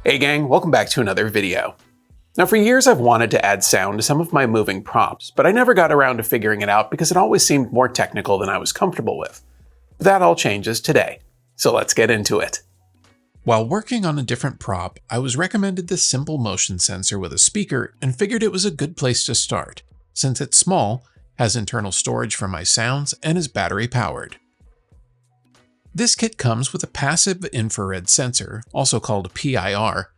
Hey gang, welcome back to another video. Now for years I've wanted to add sound to some of my moving props, but I never got around to figuring it out because it always seemed more technical than I was comfortable with. But that all changes today, so let's get into it. While working on a different prop, I was recommended this simple motion sensor with a speaker and figured it was a good place to start, since it's small, has internal storage for my sounds, and is battery powered. This kit comes with a passive infrared sensor, also called PIR,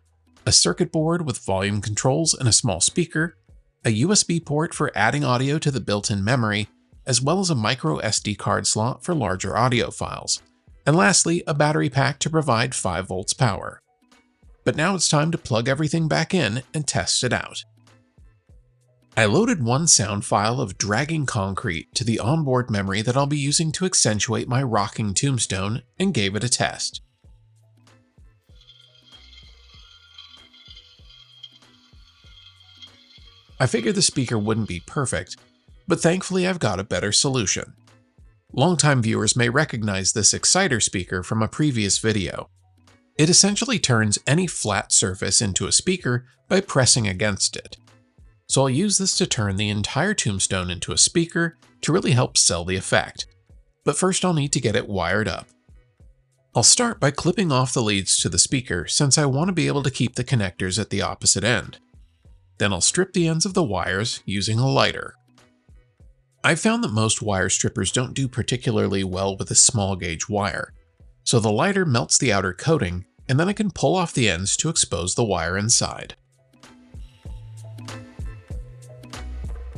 a circuit board with volume controls and a small speaker, a USB port for adding audio to the built-in memory, as well as a micro SD card slot for larger audio files, and lastly, a battery pack to provide 5 volts power. But now it's time to plug everything back in and test it out. I loaded one sound file of dragging concrete to the onboard memory that I'll be using to accentuate my rocking tombstone and gave it a test. I figured the speaker wouldn't be perfect, but thankfully I've got a better solution. Longtime viewers may recognize this exciter speaker from a previous video. It essentially turns any flat surface into a speaker by pressing against it. So I'll use this to turn the entire tombstone into a speaker to really help sell the effect. But first I'll need to get it wired up. I'll start by clipping off the leads to the speaker since I want to be able to keep the connectors at the opposite end. Then I'll strip the ends of the wires using a lighter. I've found that most wire strippers don't do particularly well with a small gauge wire, so the lighter melts the outer coating and then I can pull off the ends to expose the wire inside.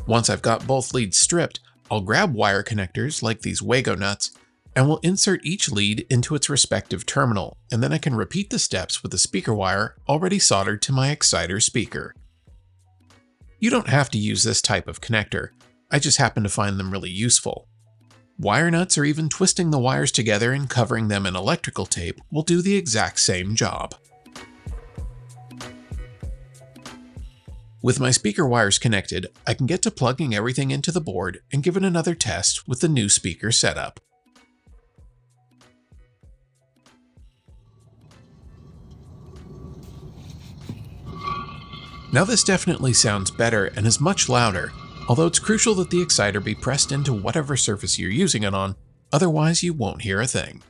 Once I've got both leads stripped, I'll grab wire connectors like these Wago nuts and will insert each lead into its respective terminal, and then I can repeat the steps with the speaker wire already soldered to my exciter speaker. You don't have to use this type of connector, I just happen to find them really useful. Wire nuts or even twisting the wires together and covering them in electrical tape will do the exact same job. With my speaker wires connected, I can get to plugging everything into the board and give it another test with the new speaker setup. Now this definitely sounds better and is much louder, although it's crucial that the exciter be pressed into whatever surface you're using it on, otherwise you won't hear a thing.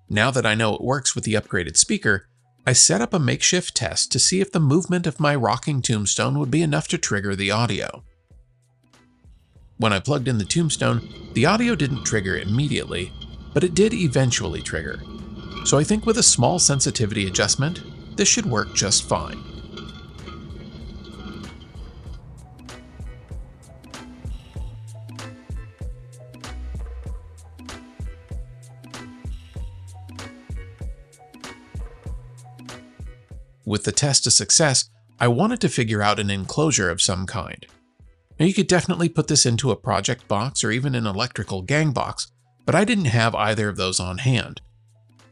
Now that I know it works with the upgraded speaker, I set up a makeshift test to see if the movement of my rocking tombstone would be enough to trigger the audio. When I plugged in the tombstone, the audio didn't trigger immediately, but it did eventually trigger. So I think with a small sensitivity adjustment, this should work just fine. With the test a success, I wanted to figure out an enclosure of some kind. Now you could definitely put this into a project box or even an electrical gang box, but I didn't have either of those on hand.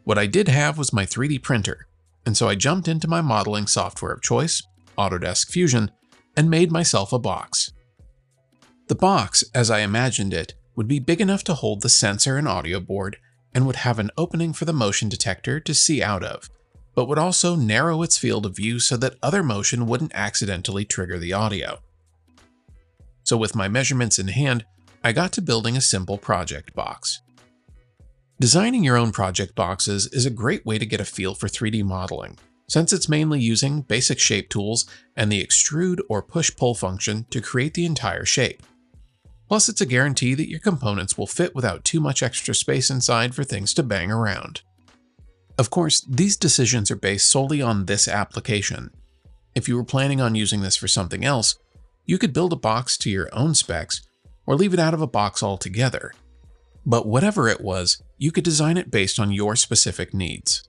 What I did have was my 3D printer, and so I jumped into my modeling software of choice, Autodesk Fusion, and made myself a box. The box, as I imagined it, would be big enough to hold the sensor and audio board and would have an opening for the motion detector to see out of, but would also narrow its field of view so that other motion wouldn't accidentally trigger the audio. So with my measurements in hand, I got to building a simple project box. Designing your own project boxes is a great way to get a feel for 3D modeling, since it's mainly using basic shape tools and the extrude or push-pull function to create the entire shape. Plus it's a guarantee that your components will fit without too much extra space inside for things to bang around. Of course, these decisions are based solely on this application. If you were planning on using this for something else, you could build a box to your own specs or leave it out of a box altogether. But whatever it was, you could design it based on your specific needs.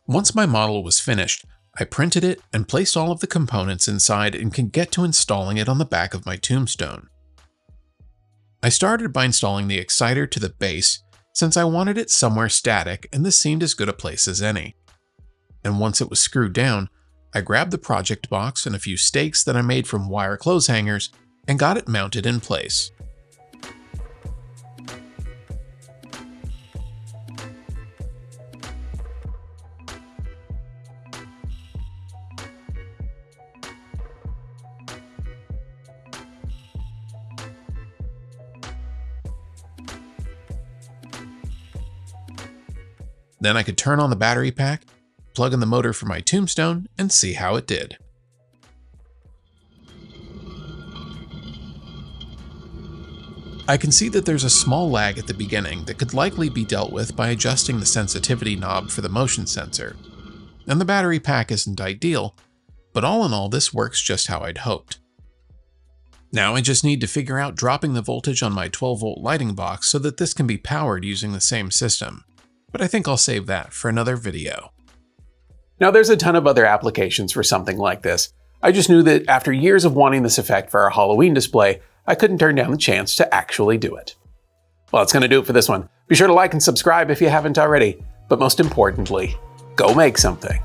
Once my model was finished, I printed it and placed all of the components inside and could get to installing it on the back of my tombstone. I started by installing the exciter to the base, since I wanted it somewhere static and this seemed as good a place as any. And once it was screwed down, I grabbed the project box and a few stakes that I made from wire clothes hangers and got it mounted in place. Then I could turn on the battery pack, plug in the motor for my tombstone, and see how it did. I can see that there's a small lag at the beginning that could likely be dealt with by adjusting the sensitivity knob for the motion sensor. And the battery pack isn't ideal, but all in all this works just how I'd hoped. Now I just need to figure out dropping the voltage on my 12-volt lighting box so that this can be powered using the same system, but I think I'll save that for another video. Now there's a ton of other applications for something like this. I just knew that after years of wanting this effect for our Halloween display, I couldn't turn down the chance to actually do it. Well, that's going to do it for this one. Be sure to like and subscribe if you haven't already, but most importantly, go make something.